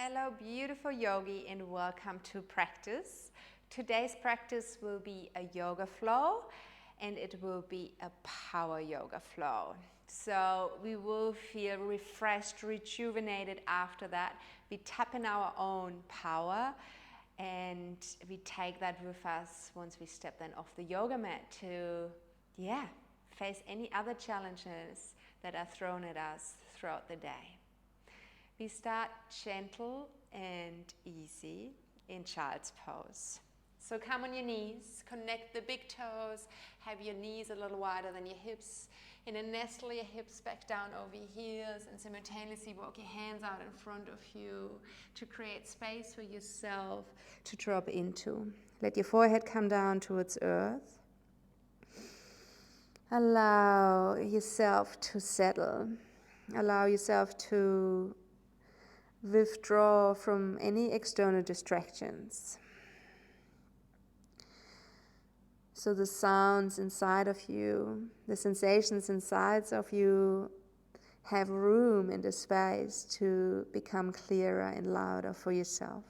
Hello beautiful yogi and welcome to practice. Today's practice will be a yoga flow and it will be a power yoga flow. So we will feel refreshed, rejuvenated after that. We tap in our own power and we take that with us once we step then off the yoga mat to face any other challenges that are thrown at us throughout the day. We start gentle and easy in child's pose. So come on your knees, connect the big toes, have your knees a little wider than your hips, and then nestle your hips back down over your heels and simultaneously walk your hands out in front of you to create space for yourself to drop into. Let your forehead come down towards earth. Allow yourself to settle. Allow yourself to withdraw from any external distractions. So the sounds inside of you, the sensations inside of you have room in the space to become clearer and louder for yourself.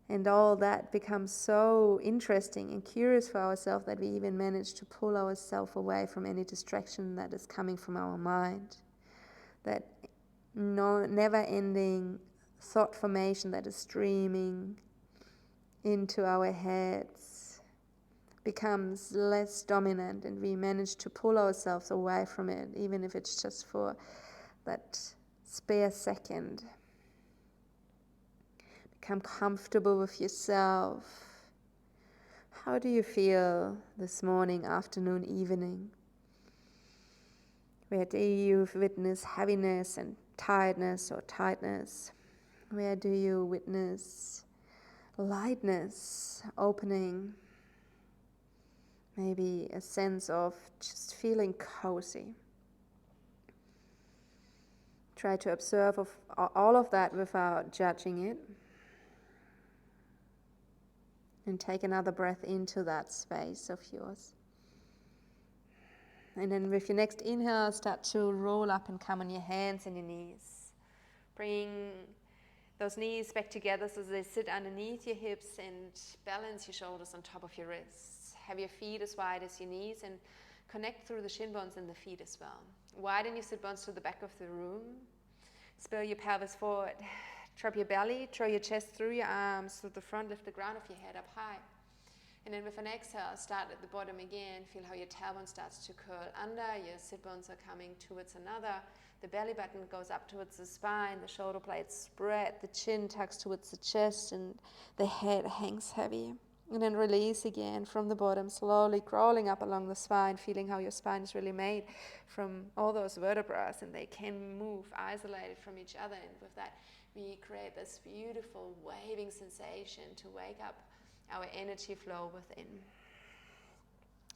And all that becomes so interesting and curious for ourselves that we even manage to pull ourselves away from any distraction that is coming from our mind. That never-ending thought formation that is streaming into our heads becomes less dominant, and we manage to pull ourselves away from it, even if it's just for that spare second. Become comfortable with yourself. How do you feel this morning, afternoon, evening? Where do you witness heaviness and tiredness or tightness? Where do you witness lightness, opening? Maybe a sense of just feeling cozy. Try to observe all of that without judging it. And take another breath into that space of yours. And then with your next inhale, start to roll up and come on your hands and your knees. Bring those knees back together so they sit underneath your hips and balance your shoulders on top of your wrists. Have your feet as wide as your knees and connect through the shin bones in the feet as well. Widen your sit bones to the back of the room. Spill your pelvis forward. Drop your belly, draw your chest through your arms to the front, lift the ground of your head up high. And then with an exhale, start at the bottom again. Feel how your tailbone starts to curl under. Your sit bones are coming towards another. The belly button goes up towards the spine. The shoulder blades spread. The chin tucks towards the chest and the head hangs heavy. And then release again from the bottom, slowly crawling up along the spine, feeling how your spine is really made from all those vertebrae and they can move isolated from each other. And with that, we create this beautiful waving sensation to wake up our energy flow within.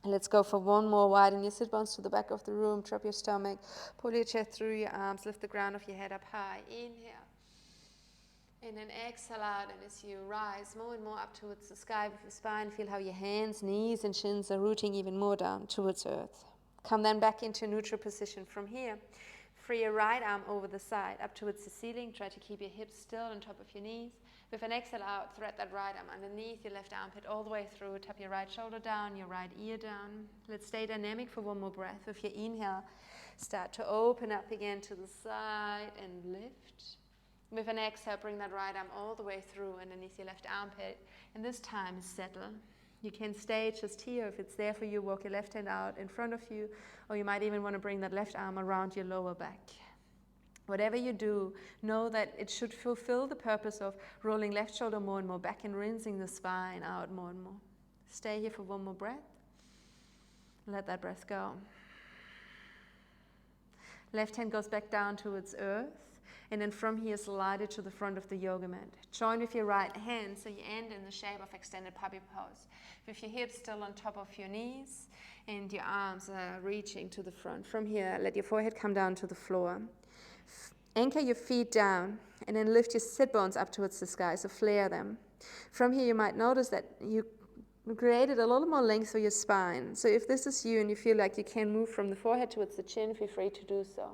Let's go for one more. Widen your sit bones to the back of the room. Drop your stomach. Pull your chest through your arms. Lift the ground of your head up high. Inhale. And then exhale out. And as you rise more and more up towards the sky with your spine, feel how your hands, knees, and shins are rooting even more down towards earth. Come then back into neutral position from here. Free your right arm over the side, up towards the ceiling. Try to keep your hips still on top of your knees. With an exhale out, thread that right arm underneath your left armpit all the way through. Tap your right shoulder down, your right ear down. Let's stay dynamic for one more breath. With your inhale, start to open up again to the side and lift. With an exhale, bring that right arm all the way through underneath your left armpit. And this time, settle. You can stay just here. If it's there for you, walk your left hand out in front of you, or you might even want to bring that left arm around your lower back. Whatever you do, know that it should fulfill the purpose of rolling left shoulder more and more back and rinsing the spine out more and more. Stay here for one more breath. Let that breath go. Left hand goes back down towards earth. And then from here, slide it to the front of the yoga mat. Join with your right hand so you end in the shape of extended puppy pose. With your hips still on top of your knees and your arms are reaching to the front. From here, let your forehead come down to the floor. Anchor your feet down and then lift your sit bones up towards the sky, so flare them. From here, you might notice that you created a little more length for your spine. So if this is you and you feel like you can move from the forehead towards the chin, feel free to do so.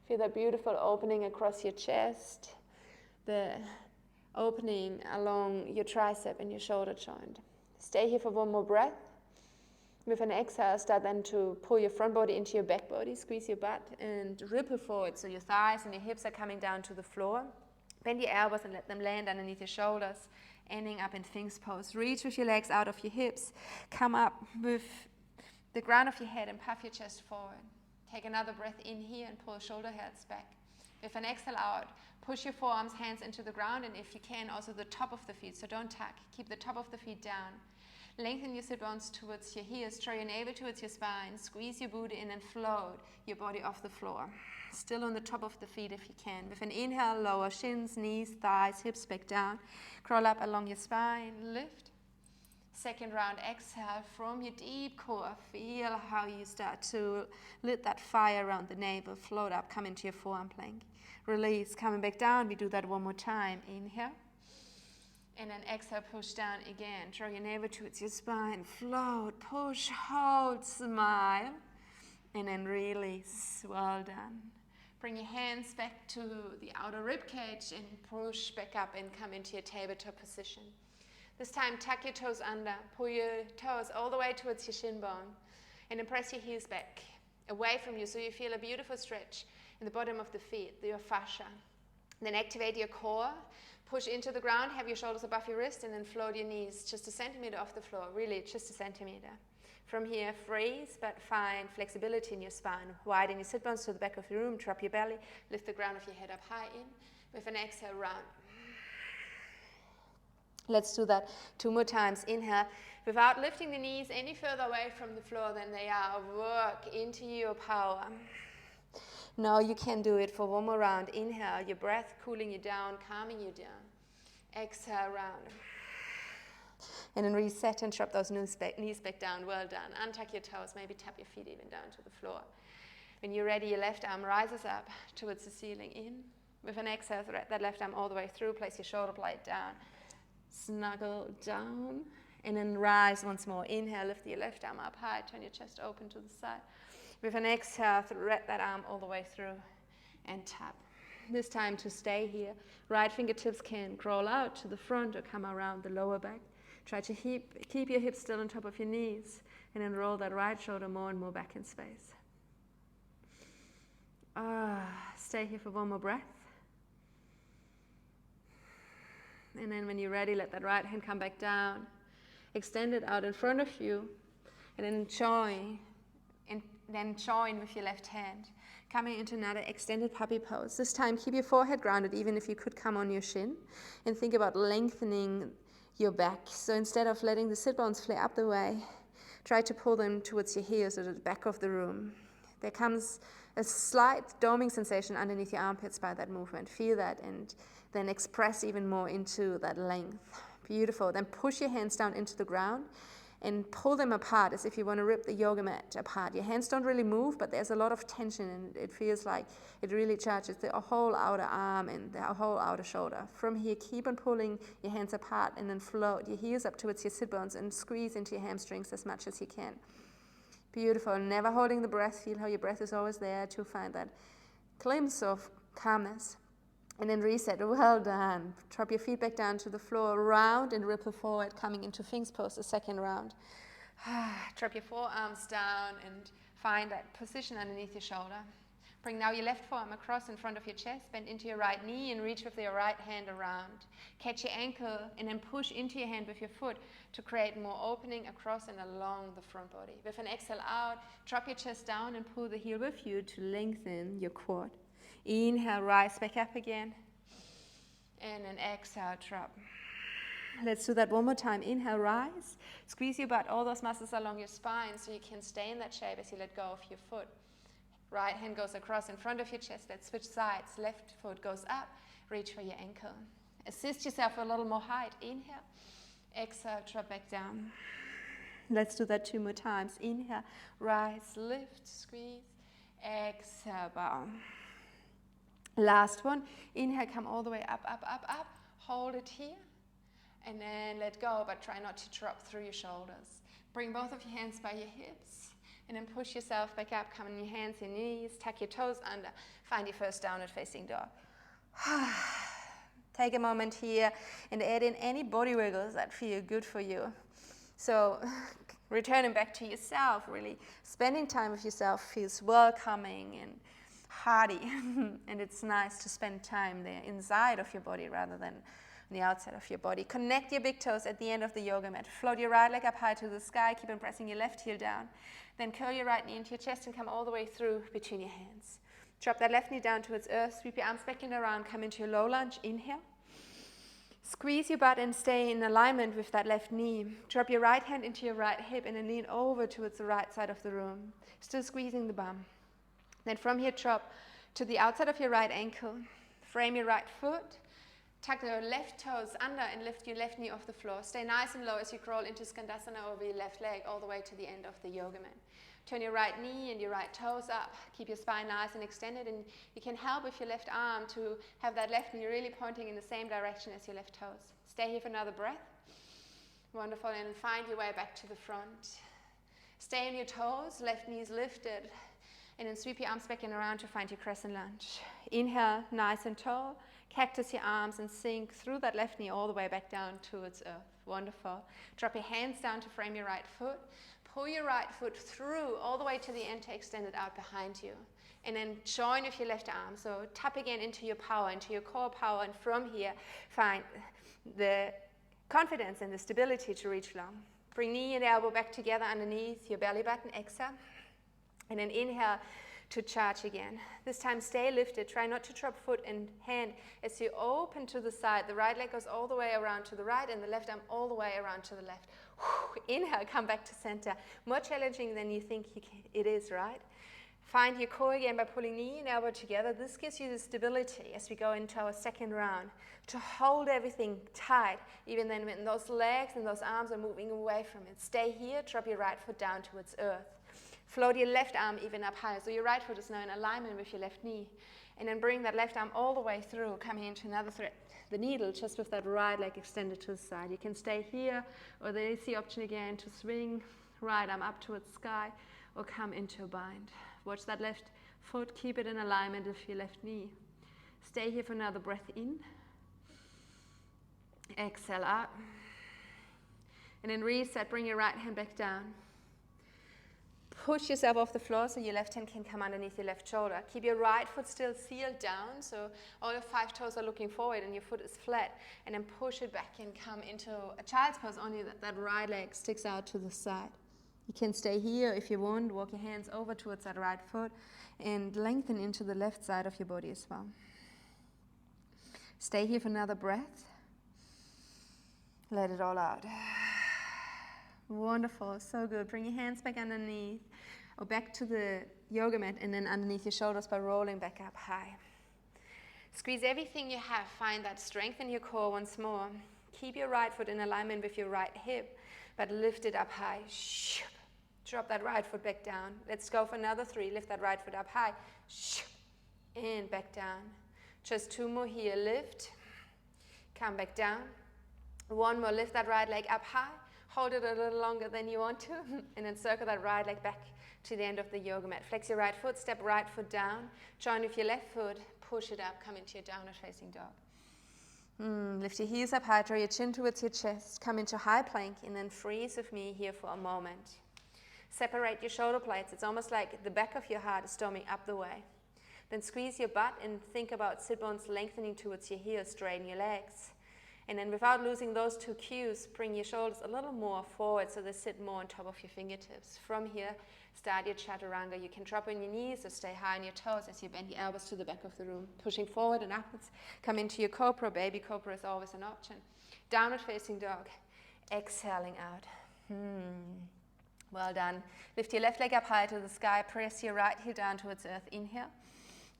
Feel that beautiful opening across your chest. the opening along your tricep and your shoulder joint. Stay here for one more breath. With an exhale, start then to pull your front body into your back body, squeeze your butt and ripple forward so your thighs and your hips are coming down to the floor. Bend your elbows and let them land underneath your shoulders, ending up in Sphinx pose. Reach with your legs out of your hips. Come up with the ground of your head and puff your chest forward. Take another breath in here and pull shoulder heads back. With an exhale out, push your forearms, hands into the ground, and if you can, also the top of the feet. So don't tuck. Keep the top of the feet down. Lengthen your sit bones towards your heels. Draw your navel towards your spine. Squeeze your booty in and float your body off the floor. Still on the top of the feet if you can. With an inhale, lower shins, knees, thighs, hips back down. Crawl up along your spine. Lift. Second round, exhale from your deep core. Feel how you start to lit that fire around the navel. Float up, come into your forearm plank. Release, coming back down. We do that one more time. Inhale. And then exhale, push down again. Draw your navel towards your spine. Float, push, hold, smile. And then release. Well done. Bring your hands back to the outer rib cage and push back up and come into your tabletop position. This time, tuck your toes under. Pull your toes all the way towards your shin bone. And then press your heels back away from you so you feel a beautiful stretch in the bottom of the feet, your fascia. Then activate your core. Push into the ground, have your shoulders above your wrist, and then float your knees just a centimeter off the floor, really just a centimeter. From here, freeze, but find flexibility in your spine. Widen your sit bones to the back of your room, drop your belly, lift the ground of your head up high in. With an exhale, round. Let's do that 2 more times. Inhale, without lifting the knees any further away from the floor than they are. Work into your power. Now you can do it for one more round. Inhale, your breath cooling you down, calming you down. Exhale, round. And then reset and drop those knees back down. Well done. Untuck your toes, maybe tap your feet even down to the floor. When you're ready, your left arm rises up towards the ceiling. In. With an exhale, thread that left arm all the way through. Place your shoulder blade down. Snuggle down. And then rise once more. Inhale, lift your left arm up high. Turn your chest open to the side. With an exhale, thread that arm all the way through and tap. This time to stay here. Right fingertips can crawl out to the front or come around the lower back. Try to keep your hips still on top of your knees and then roll that right shoulder more and more back in space. Stay here for one more breath. And then when you're ready, let that right hand come back down. Extend it out in front of you and then join with your left hand. Coming into another extended puppy pose. This time keep your forehead grounded even if you could come on your shin. And think about lengthening your back. So instead of letting the sit bones flare up the way, try to pull them towards your heels or the back of the room. There comes a slight doming sensation underneath your armpits by that movement. Feel that and then express even more into that length. Beautiful. Then push your hands down into the ground and pull them apart as if you want to rip the yoga mat apart. Your hands don't really move, but there's a lot of tension and it feels like it really charges the whole outer arm and the whole outer shoulder. From here, keep on pulling your hands apart and then float your heels up towards your sit bones and squeeze into your hamstrings as much as you can. Beautiful. Never holding the breath. Feel how your breath is always there to find that glimpse of calmness. And then reset. Well done. Drop your feet back down to the floor. Round and ripple forward, coming into Sphinx pose, the second round. Drop your forearms down and find that position underneath your shoulder. Bring now your left forearm across in front of your chest. Bend into your right knee and reach with your right hand around. Catch your ankle and then push into your hand with your foot to create more opening across and along the front body. With an exhale out, drop your chest down and pull the heel with you to lengthen your quad. Inhale, rise back up again. And then exhale, drop. Let's do that one more time. Inhale, rise. Squeeze your butt, all those muscles along your spine so you can stay in that shape as you let go of your foot. Right hand goes across in front of your chest. Let's switch sides. Left foot goes up. Reach for your ankle. Assist yourself for a little more height. Inhale. Exhale, drop back down. Let's do that 2 more times. Inhale, rise, lift, squeeze. Exhale, bow. Last one. Inhale, come all the way up, up, up, up. Hold it here. And then let go, but try not to drop through your shoulders. Bring both of your hands by your hips. And then push yourself back up. Come on your hands and knees. Tuck your toes under. Find your first downward facing dog. Take a moment here and add in any body wiggles that feel good for you. So returning back to yourself, really spending time with yourself feels welcoming and hearty. And it's nice to spend time there inside of your body rather than on the outside of your body. Connect your big toes at the end of the yoga mat. Float your right leg up high to the sky. Keep on pressing your left heel down. Then curl your right knee into your chest and come all the way through between your hands. Drop that left knee down towards earth. Sweep your arms back and around. Come into your low lunge. Inhale. Squeeze your butt and stay in alignment with that left knee. Drop your right hand into your right hip and then lean over towards the right side of the room. Still squeezing the bum. Then from here, drop to the outside of your right ankle. Frame your right foot. Tuck your left toes under and lift your left knee off the floor. Stay nice and low as you crawl into Skandasana over your left leg all the way to the end of the yoga mat. Turn your right knee and your right toes up. Keep your spine nice and extended, and you can help with your left arm to have that left knee really pointing in the same direction as your left toes. Stay here for another breath. Wonderful, and find your way back to the front. Stay on your toes, left knee is lifted, and then sweep your arms back and around to find your crescent lunge. Inhale, nice and tall. Cactus your arms and sink through that left knee all the way back down towards earth. Wonderful. Drop your hands down to frame your right foot. Pull your right foot through all the way to the end to extend it out behind you. And then join with your left arm. So tap again into your power, into your core power. And from here, find the confidence and the stability to reach long. Bring knee and elbow back together underneath your belly button. Exhale. And then inhale to charge again. This time stay lifted. Try not to drop foot and hand as you open to the side. The right leg goes all the way around to the right and the left arm all the way around to the left. Inhale, come back to center. More challenging than you think it is, right? Find your core again by pulling knee and elbow together. This gives you the stability as we go into our second round to hold everything tight, even then when those legs and those arms are moving away from it. Stay here, drop your right foot down towards earth. Float your left arm even up high, so your right foot is now in alignment with your left knee. And then bring that left arm all the way through, coming into another thread. The needle just with that right leg extended to the side. You can stay here, or there is the option again to swing right arm up towards sky, or come into a bind. Watch that left foot, keep it in alignment with your left knee. Stay here for another breath in. Exhale out. And then reset, bring your right hand back down. Push yourself off the floor so your left hand can come underneath your left shoulder. Keep your right foot still sealed down, so all your 5 toes are looking forward and your foot is flat. And then push it back and come into a child's pose, only that right leg sticks out to the side. You can stay here if you want. Walk your hands over towards that right foot and lengthen into the left side of your body as well. Stay here for another breath. Let it all out. Wonderful, so good. Bring your hands back underneath or back to the yoga mat and then underneath your shoulders by rolling back up high. Squeeze everything you have. Find that strength in your core once more. Keep your right foot in alignment with your right hip, but lift it up high. Drop that right foot back down. Let's go for another 3. Lift that right foot up high. And back down. Just 2 more here. Lift. Come back down. 1 more. Lift that right leg up high. Hold it a little longer than you want to, and then circle that right leg back to the end of the yoga mat. Flex your right foot, step right foot down, join with your left foot, push it up, come into your downward facing dog. Lift your heels up high, draw your chin towards your chest, come into high plank, and then freeze with me here for a moment. Separate your shoulder blades. It's almost like the back of your heart is storming up the way. Then squeeze your butt and think about sit bones lengthening towards your heels, straighten your legs. And then without losing those 2 cues, bring your shoulders a little more forward so they sit more on top of your fingertips. From here, start your chaturanga. You can drop on your knees or stay high on your toes as you bend your elbows to the back of the room. Pushing forward and upwards. Come into your cobra. Baby cobra is always an option. Downward facing dog. Exhaling out. Well done. Lift your left leg up high to the sky. Press your right heel down towards earth. Inhale.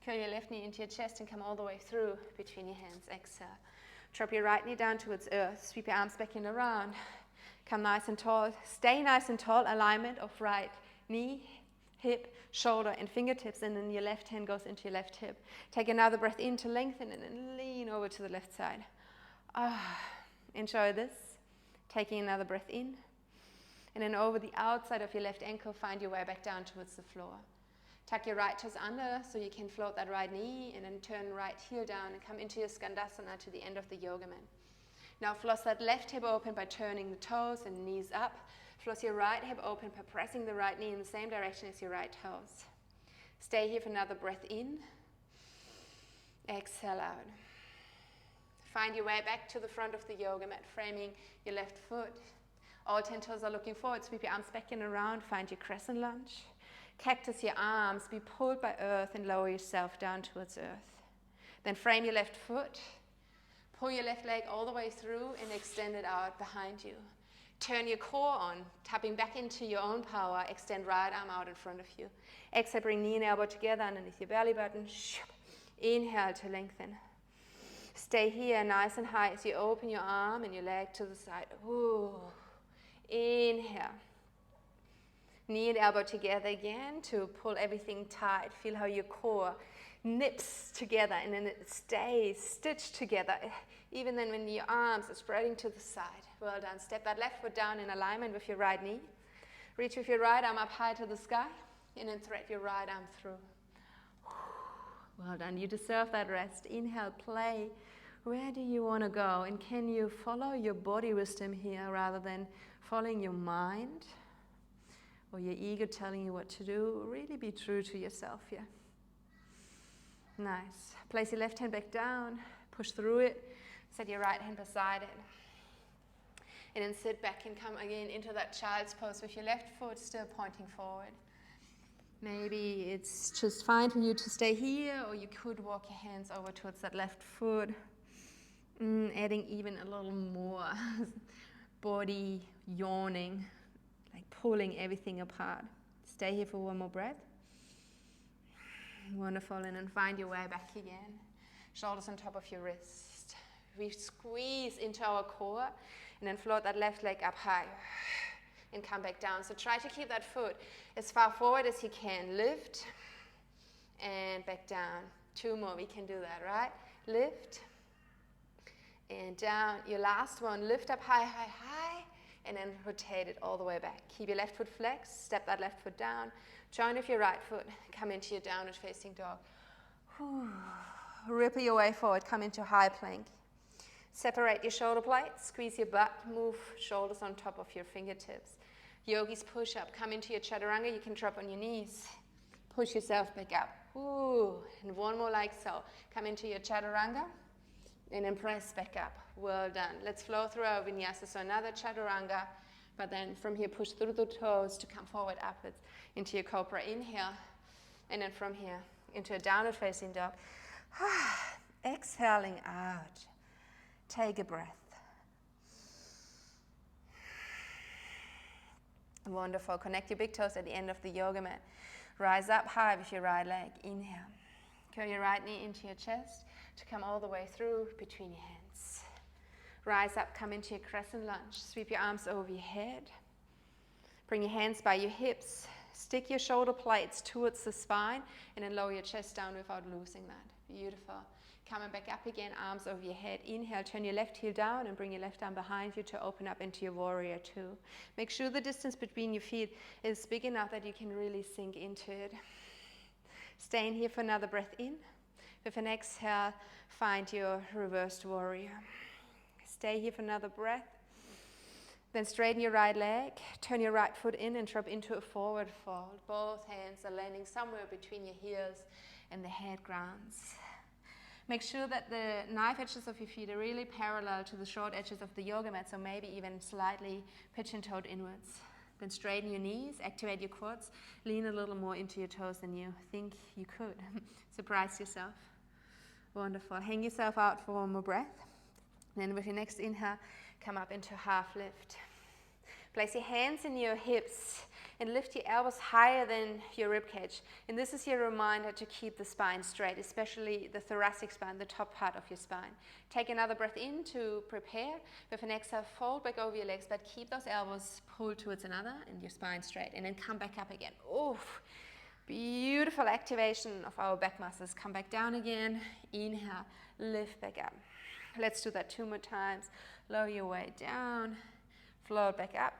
Curl your left knee into your chest and come all the way through between your hands. Exhale. Drop your right knee down towards earth. Sweep your arms back and around. Come nice and tall. Stay nice and tall. Alignment of right knee, hip, shoulder, and fingertips. And then your left hand goes into your left hip. Take another breath in to lengthen and then lean over to the left side. Enjoy this. Taking another breath in. And then over the outside of your left ankle, find your way back down towards the floor. Tuck your right toes under so you can float that right knee, and then turn right heel down and come into your Skandasana to the end of the yoga mat. Now floss that left hip open by turning the toes and knees up. Floss your right hip open by pressing the right knee in the same direction as your right toes. Stay here for another breath in. Exhale out. Find your way back to the front of the yoga mat, framing your left foot. All 10 toes are looking forward. Sweep your arms back and around. Find your crescent lunge. Cactus your arms. Be pulled by earth and lower yourself down towards earth. Then frame your left foot. Pull your left leg all the way through and extend it out behind you. Turn your core on, tapping back into your own power. Extend right arm out in front of you. Exhale, bring knee and elbow together underneath your belly button. Inhale to lengthen. Stay here nice and high as you open your arm and your leg to the side. Ooh. Inhale. Knee and elbow together again to pull everything tight. Feel how your core nips together and then it stays stitched together. Even then when your arms are spreading to the side. Well done. Step that left foot down in alignment with your right knee. Reach with your right arm up high to the sky and then thread your right arm through. Well done. You deserve that rest. Inhale, play. Where do you want to go? And can you follow your body wisdom here rather than following your mind or your ego telling you what to do? Really be true to yourself here. Nice. Place your left hand back down. Push through it. Set your right hand beside it. And then sit back and come again into that child's pose with your left foot still pointing forward. Maybe it's just fine for you to stay here, or you could walk your hands over towards that left foot, adding even a little more body yawning, like pulling everything apart. Stay here for one more breath. Wonderful, and then find your way back again. Shoulders on top of your wrist. We squeeze into our core, and then float that left leg up high. And come back down. So try to keep that foot as far forward as you can. Lift and back down. 2 more, we can do that, right? Lift and down. Your last one, lift up high, high, high, and then rotate it all the way back. Keep your left foot flexed, step that left foot down. Join with your right foot, come into your downward facing dog. Ripple your way forward, come into high plank. Separate your shoulder blades, squeeze your butt, move shoulders on top of your fingertips. Yogi's push-up, come into your chaturanga, you can drop on your knees. Push yourself back up. Ooh, and one more like so. Come into your chaturanga, and then press back up. Well done. Let's flow through our vinyasa, so another chaturanga, but then from here push through the toes to come forward upwards into your cobra. Inhale, and then from here into a downward facing dog. Exhaling out. Take a breath. Wonderful. Connect your big toes at the end of the yoga mat. Rise up high with your right leg. Inhale. Curl your right knee into your chest to come all the way through between your hands. Rise up, come into your crescent lunge. Sweep your arms over your head. Bring your hands by your hips. Stick your shoulder blades towards the spine and then lower your chest down without losing that. Beautiful. Coming back up again, arms over your head. Inhale, turn your left heel down and bring your left arm behind you to open up into your warrior 2. Make sure the distance between your feet is big enough that you can really sink into it. Stay in here for another breath in. With an exhale, find your reversed warrior. Stay here for another breath. Then straighten your right leg, turn your right foot in and drop into a forward fold. Both hands are landing somewhere between your heels and the head grounds. Make sure that the knife edges of your feet are really parallel to the short edges of the yoga mat, so maybe even slightly pigeon-toed inwards. Then straighten your knees, activate your quads, lean a little more into your toes than you think you could. Surprise yourself. Wonderful. Hang yourself out for one more breath. Then with your next inhale, come up into half lift. Place your hands in your hips and lift your elbows higher than your ribcage. And this is your reminder to keep the spine straight, especially the thoracic spine, the top part of your spine. Take another breath in to prepare. With an exhale, fold back over your legs, but keep those elbows pulled towards another and your spine straight. And then come back up again. Oof. Beautiful activation of our back muscles. Come back down again. Inhale, lift back up. Let's do that 2 more times. Lower your way down, float back up.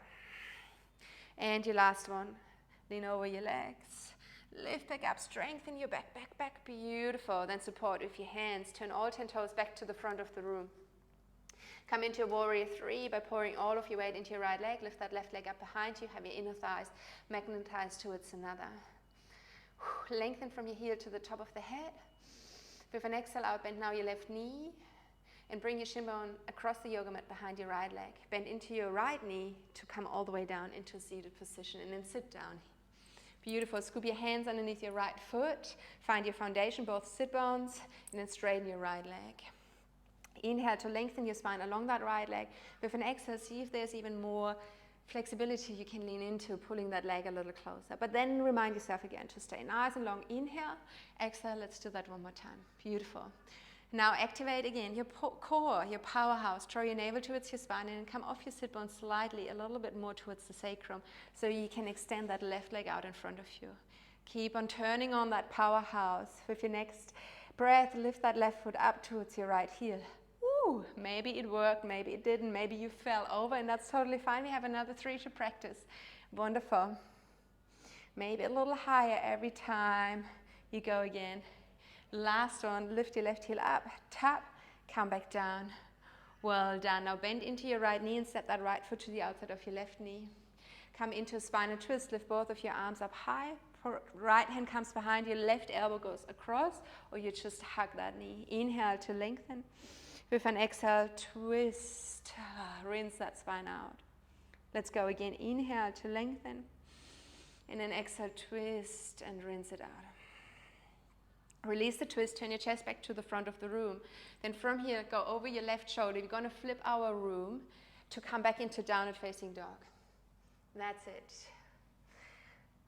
And your last one, lean over your legs, Lift back up, strengthen your back, back, back, beautiful. Then support with your hands. Turn all 10 toes back to the front of the room. Come into a warrior 3 by pouring all of your weight into your right leg. Lift that left leg up behind you. Have your inner thighs magnetized towards another. Lengthen from your heel to the top of the head. With an exhale out, bend now your left knee. And bring your shin bone across the yoga mat behind your right leg. Bend into your right knee to come all the way down into a seated position. And then sit down. Beautiful. Scoop your hands underneath your right foot. Find your foundation, both sit bones. And then straighten your right leg. Inhale to lengthen your spine along that right leg. With an exhale, see if there's even more flexibility you can lean into, pulling that leg a little closer. But then remind yourself again to stay nice and long. Inhale, exhale. Let's do that one more time. Beautiful. Now activate again your core, your powerhouse. Draw your navel towards your spine and come off your sit bone slightly, a little bit more towards the sacrum, so you can extend that left leg out in front of you. Keep on turning on that powerhouse. With your next breath, lift that left foot up towards your right heel. Woo! Maybe it worked, maybe it didn't, maybe you fell over, and that's totally fine. We have another 3 to practice. Wonderful. Maybe a little higher every time you go again. Last one, lift your left heel up, tap, come back down. Well done. Now bend into your right knee and step that right foot to the outside of your left knee. Come into a spinal twist, lift both of your arms up high. Right hand comes behind you, left elbow goes across, or you just hug that knee. Inhale to lengthen. With an exhale, twist. Rinse that spine out. Let's go again. Inhale to lengthen. And then exhale, twist and rinse it out. Release the twist, turn your chest back to the front of the room. Then from here, go over your left shoulder. We're going to flip our room to come back into downward facing dog. That's it.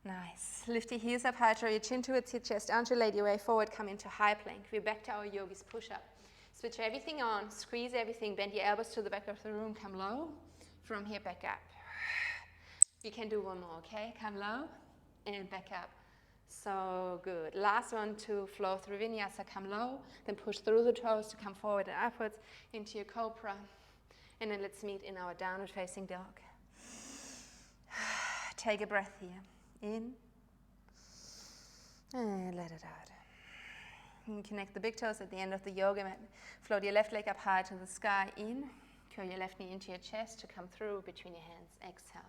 Nice. Lift your heels up high, draw your chin towards your chest, undulate your way forward, come into high plank. We're back to our yogis push-up. Switch everything on, squeeze everything, bend your elbows to the back of the room, come low. From here, back up. You can do one more, okay? Come low and back up. So good. Last one to flow through vinyasa. Come low, then push through the toes to come forward and upwards into your cobra. And then let's meet in our downward facing dog. Take a breath here. In. And let it out. And connect the big toes at the end of the yoga mat. Float your left leg up high to the sky. In. Curl your left knee into your chest to come through between your hands. Exhale.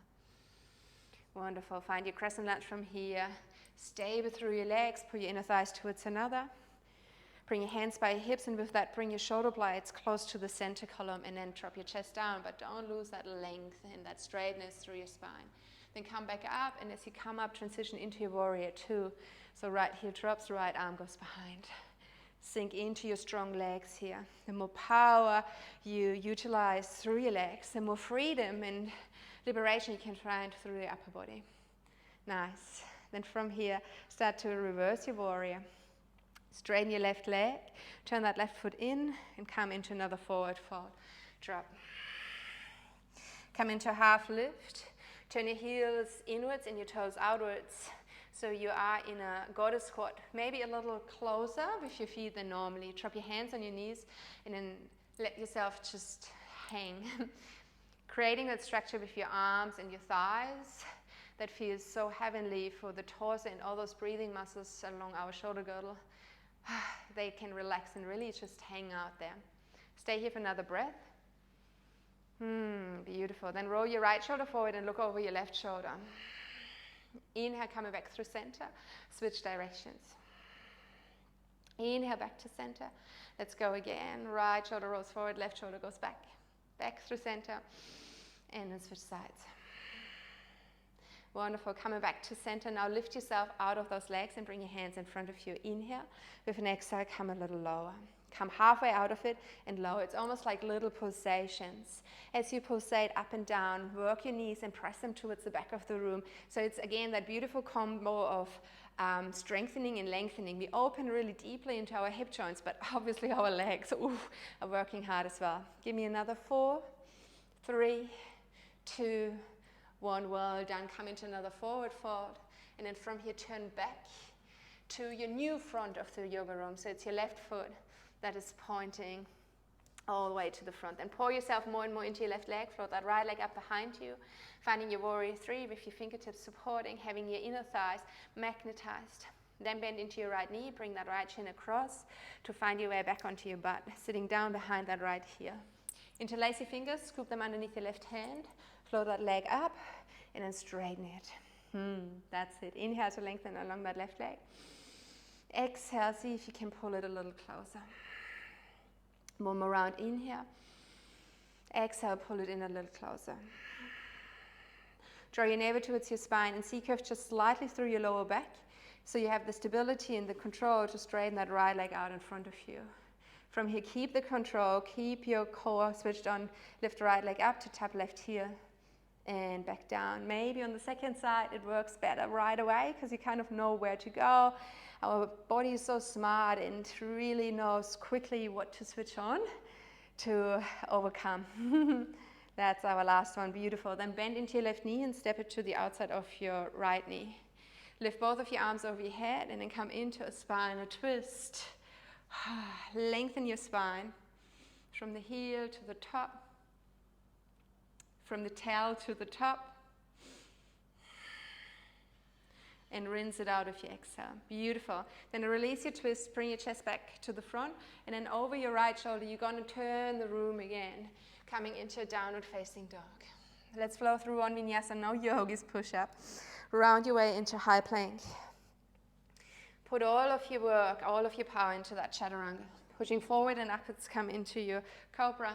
Wonderful. Find your crescent lunge from here. Stay through your legs. Pull your inner thighs towards another. Bring your hands by your hips, and with that, bring your shoulder blades close to the center column, and then drop your chest down, but don't lose that length and that straightness through your spine. Then come back up, and as you come up, transition into your warrior 2. So right heel drops, right arm goes behind. Sink into your strong legs here. The more power you utilize through your legs, the more freedom and liberation you can find through the upper body. Nice. Then from here, start to reverse your warrior. Straighten your left leg, turn that left foot in, and come into another forward fold. Drop. Come into a half lift. Turn your heels inwards and your toes outwards. So you are in a goddess squat, maybe a little closer with your feet than normally. Drop your hands on your knees and then let yourself just hang. Creating that structure with your arms and your thighs that feels so heavenly for the torso and all those breathing muscles along our shoulder girdle. They can relax and really just hang out there. Stay here for another breath. Beautiful. Then roll your right shoulder forward and look over your left shoulder. Inhale, coming back through center. Switch directions. Inhale, back to center. Let's go again. Right shoulder rolls forward, left shoulder goes back. Back through center. And then switch sides. Wonderful. Coming back to center. Now lift yourself out of those legs and bring your hands in front of you. Inhale. With an exhale, come a little lower. Come halfway out of it and lower. It's almost like little pulsations. As you pulsate up and down, work your knees and press them towards the back of the room. So it's again that beautiful combo of strengthening and lengthening. We open really deeply into our hip joints, but obviously our legs are working hard as well. Give me another 4, 3, 2, 1. Well done. Come into another forward fold. And then from here, turn back to your new front of the yoga room. So it's your left foot that is pointing all the way to the front. And pour yourself more and more into your left leg. Float that right leg up behind you. Finding your warrior three with your fingertips supporting, having your inner thighs magnetized. Then bend into your right knee. Bring that right shin across to find your way back onto your butt. Sitting down behind that right heel. Interlace your fingers. Scoop them underneath your left hand. Float that leg up and then straighten it. That's it. Inhale to lengthen along that left leg. Exhale, see if you can pull it a little closer. One more round, inhale. Exhale, pull it in a little closer. Draw your navel towards your spine and C-curve just slightly through your lower back. So you have the stability and the control to straighten that right leg out in front of you. From here, keep the control, keep your core switched on. Lift the right leg up to tap left heel and back down. Maybe on the second side it works better right away because you kind of know where to go. Our body is so smart and really knows quickly what to switch on to overcome. That's our last one, beautiful. Then bend into your left knee and step it to the outside of your right knee. Lift both of your arms over your head and then come into a spinal twist. Lengthen your spine from the heel to the top, from the tail to the top, and rinse it out of your exhale. Beautiful. Then release your twist, bring your chest back to the front, and then over your right shoulder, you're going to turn the room again, coming into a downward facing dog. Let's flow through one vinyasa, no yogis push-up. Round your way into high plank. Put all of your work, all of your power into that chaturanga. Pushing forward and upwards, come into your cobra,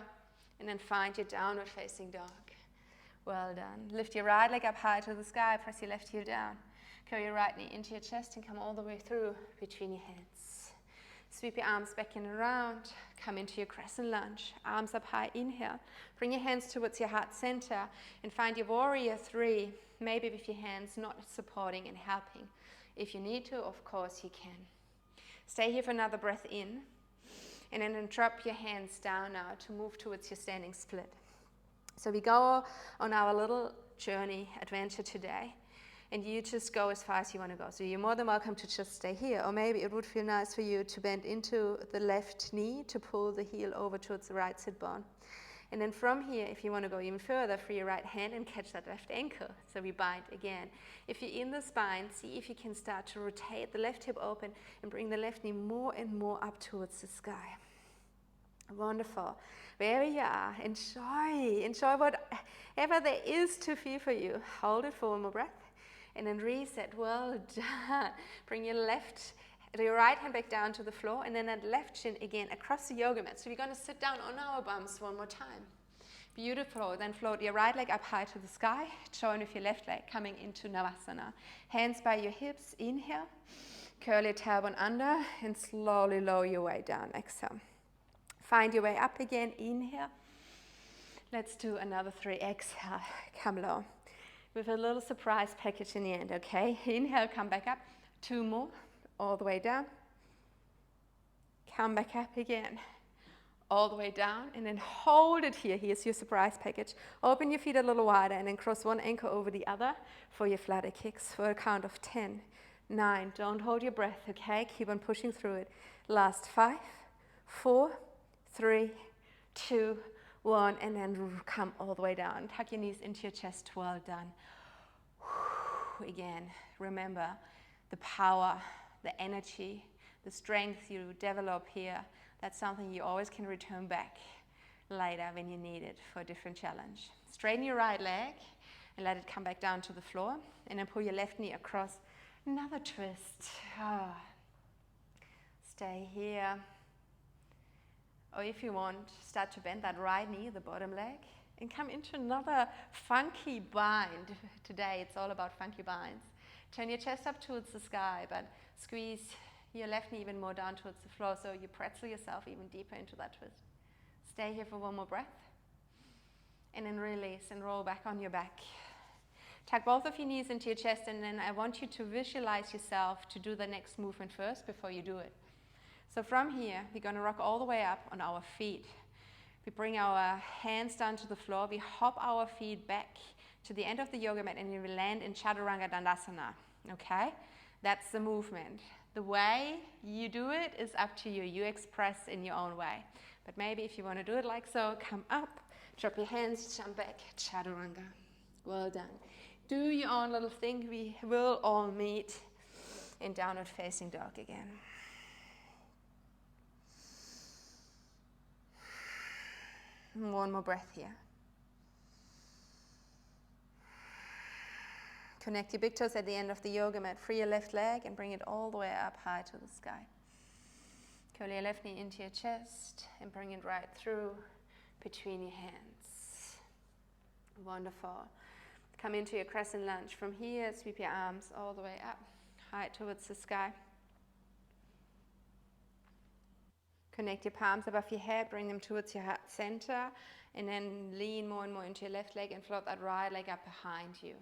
and then find your downward facing dog. Well done. Lift your right leg up high to the sky, press your left heel down. Curl your right knee into your chest and come all the way through between your hands. Sweep your arms back and around. Come into your crescent lunge. Arms up high, inhale. Bring your hands towards your heart center and find your warrior three, maybe with your hands not supporting and helping. If you need to, of course you can. Stay here for another breath in, and then drop your hands down now to move towards your standing split. So we go on our little journey, adventure today, and you just go as far as you want to go. So you're more than welcome to just stay here, or maybe it would feel nice for you to bend into the left knee to pull the heel over towards the right sit bone. And then from here, if you want to go even further, free your right hand and catch that left ankle. So we bind again. If you're in the spine, see if you can start to rotate the left hip open and bring the left knee more and more up towards the sky. Wonderful. Wherever you are, enjoy whatever there is to feel for you. Hold it for one more breath and then reset. Well done. Bring your right hand back down to the floor, and then that left shin again across the yoga mat. So we're going to sit down on our bums one more time. Beautiful. Then float your right leg up high to the sky. Join with your left leg coming into Savasana. Hands by your hips. Inhale. Curl your tailbone under and slowly lower your way down. Exhale. Find your way up again. Inhale. Let's do another 3. Exhale. Come low. With a little surprise package in the end, okay? Inhale, come back up. 2 more. All the way down. Come back up again. All the way down, and then hold it here. Here's your surprise package. Open your feet a little wider and then cross one ankle over the other for your flutter kicks for a count of 10, 9. Don't hold your breath, okay? Keep on pushing through it. Last 5, 4, 3, 2, 1, and then come all the way down. Tuck your knees into your chest. Well done. Again, remember the power, the energy, the strength you develop here. That's something you always can return back later when you need it for a different challenge. Straighten your right leg and let it come back down to the floor, and then pull your left knee across. Another twist. Stay here. Or if you want, start to bend that right knee, the bottom leg, and come into another funky bind. Today it's all about funky binds. Turn your chest up towards the sky, but squeeze your left knee even more down towards the floor so you pretzel yourself even deeper into that twist. Stay here for one more breath. And then release and roll back on your back. Tuck both of your knees into your chest, and then I want you to visualize yourself to do the next movement first before you do it. So from here, we're going to rock all the way up on our feet. We bring our hands down to the floor. We hop our feet back to the end of the yoga mat, and we land in Chaturanga Dandasana. Okay? That's the movement. The way you do it is up to you. You express in your own way. But maybe if you want to do it like so, come up, drop your hands, jump back, chaturanga. Well done. Do your own little thing. We will all meet in downward facing dog again. One more breath here. Connect your big toes at the end of the yoga mat. Free your left leg and bring it all the way up high to the sky. Curl your left knee into your chest and bring it right through between your hands. Wonderful. Come into your crescent lunge. From here, sweep your arms all the way up, high towards the sky. Connect your palms above your head, bring them towards your heart center, and then lean more and more into your left leg and float that right leg up behind you.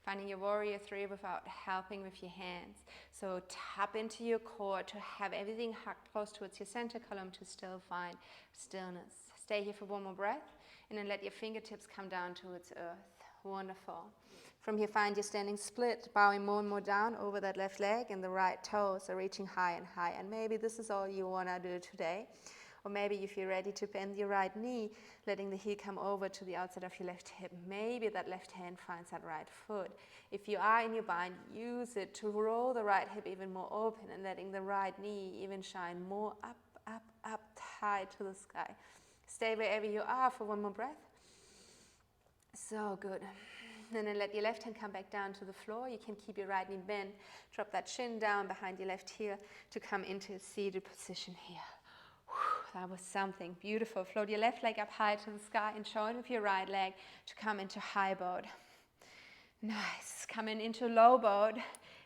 Finding your warrior three without helping with your hands. So tap into your core to have everything hugged close towards your center column to still find stillness. Stay here for one more breath, and then let your fingertips come down towards earth. Wonderful. From here, find your standing split, bowing more and more down over that left leg, and the right toes are reaching high and high. And maybe this is all you want to do today. Or maybe if you're ready to bend your right knee, letting the heel come over to the outside of your left hip. Maybe that left hand finds that right foot. If you are in your bind, use it to roll the right hip even more open and letting the right knee even shine more up, up, up, high to the sky. Stay wherever you are for one more breath. So good. And then let your left hand come back down to the floor. You can keep your right knee bent. Drop that chin down behind your left heel to come into a seated position here. That was something beautiful. Float your left leg up high to the sky and join with your right leg to come into high boat. Nice. Coming into low boat.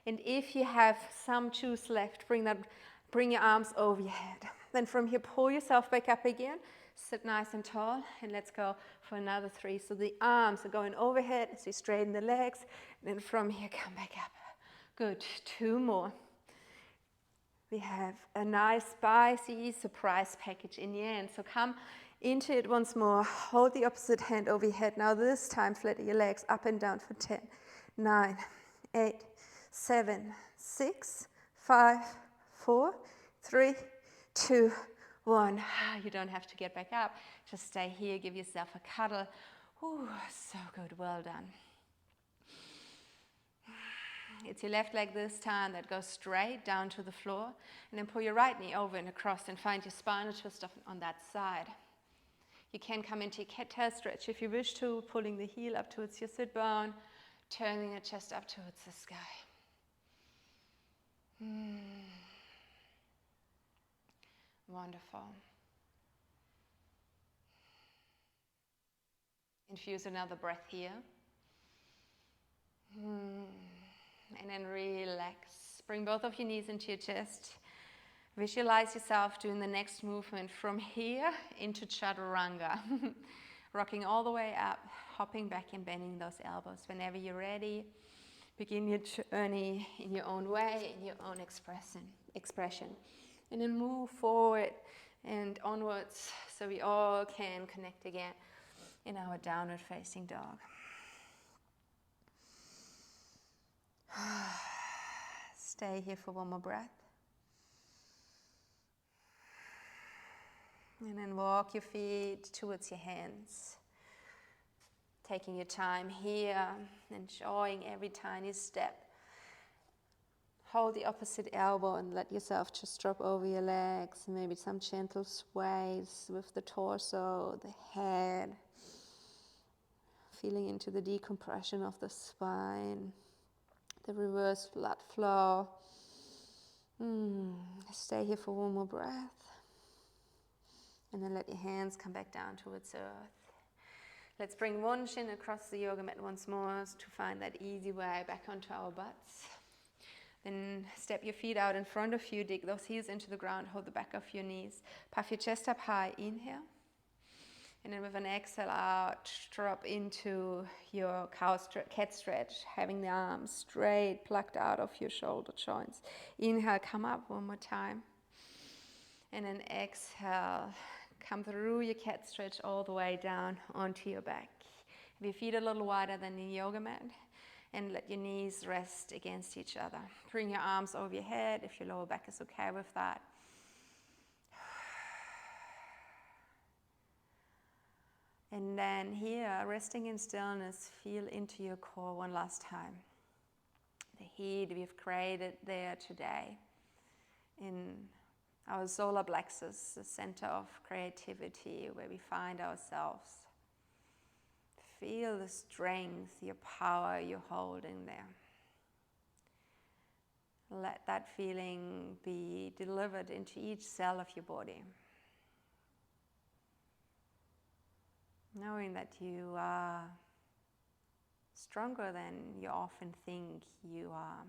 And if you have some juice left, bring your arms over your head. Then from here, pull yourself back up again. Sit nice and tall. And let's go for another 3. So the arms are going overhead as you straighten the legs. And then from here, come back up. Good. 2 more. We have a nice spicy surprise package in the end. So come into it once more. Hold the opposite hand over your head. Now this time flatten your legs up and down for 10, 9, 8, 7, 6, 5, 4, 3, 2, 1. You don't have to get back up. Just stay here. Give yourself a cuddle. Ooh, so good. Well done. It's your left leg this time that goes straight down to the floor. And then pull your right knee over and across and find your spinal twist on that side. You can come into a cat-tail stretch if you wish to, pulling the heel up towards your sit bone, turning your chest up towards the sky. Wonderful. Infuse another breath here. And then relax. Bring both of your knees into your chest. Visualize yourself doing the next movement from here into chaturanga. Rocking all the way up, hopping back and bending those elbows. Whenever you're ready, begin your journey in your own way, in your own expression. And then move forward and onwards so we all can connect again in our downward facing dog. Stay here for one more breath. And then walk your feet towards your hands. Taking your time here, enjoying every tiny step. Hold the opposite elbow and let yourself just drop over your legs. Maybe some gentle sways with the torso, the head. Feeling into the decompression of the spine. The reverse blood flow. Stay here for one more breath. And then let your hands come back down towards earth. Let's bring one shin across the yoga mat once more to find that easy way back onto our butts. Then step your feet out in front of you. Dig those heels into the ground. Hold the back of your knees. Puff your chest up high. Inhale. And then with an exhale out, drop into your cat stretch, having the arms straight, plucked out of your shoulder joints. Inhale, come up one more time. And then exhale, come through your cat stretch all the way down onto your back. Have your feet a little wider than the yoga mat. And let your knees rest against each other. Bring your arms over your head if your lower back is okay with that. And then here, resting in stillness, feel into your core one last time. The heat we've created there today in our solar plexus, the center of creativity where we find ourselves. Feel the strength, your power you're holding there. Let that feeling be delivered into each cell of your body. Knowing that you are stronger than you often think you are.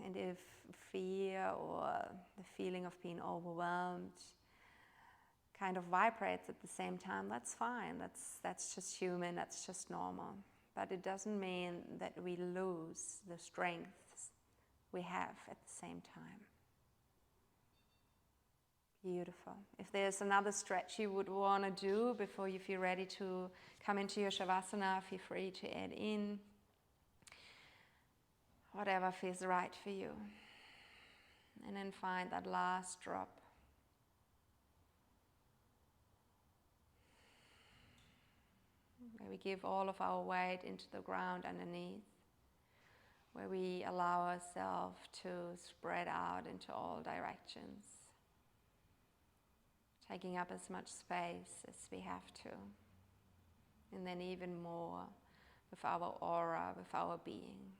And if fear or the feeling of being overwhelmed kind of vibrates at the same time, that's fine. That's just human, that's just normal. But it doesn't mean that we lose the strength we have at the same time. Beautiful. If there's another stretch you would want to do before you feel ready to come into your Savasana, feel free to add in whatever feels right for you. And then find that last drop. Where we give all of our weight into the ground underneath. Where we allow ourselves to spread out into all directions. Taking up as much space as we have to. And then even more with our aura, with our being.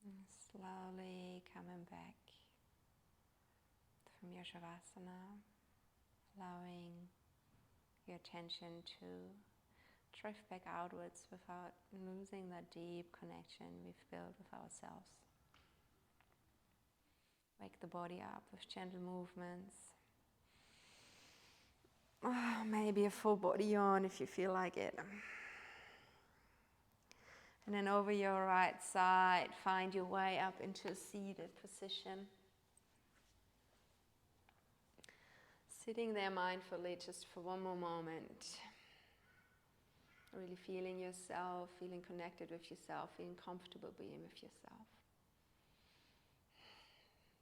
And slowly coming back from your Savasana, allowing your attention to drift back outwards without losing that deep connection we've built with ourselves. Wake the body up with gentle movements. Maybe a full body yawn if you feel like it. And then over your right side, find your way up into a seated position. Sitting there mindfully just for one more moment. Really feeling yourself, feeling connected with yourself, feeling comfortable being with yourself.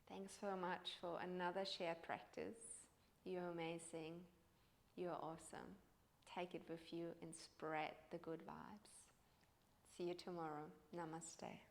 Thanks so much for another shared practice. You're amazing. You're awesome. Take it with you and spread the good vibes. See you tomorrow. Namaste.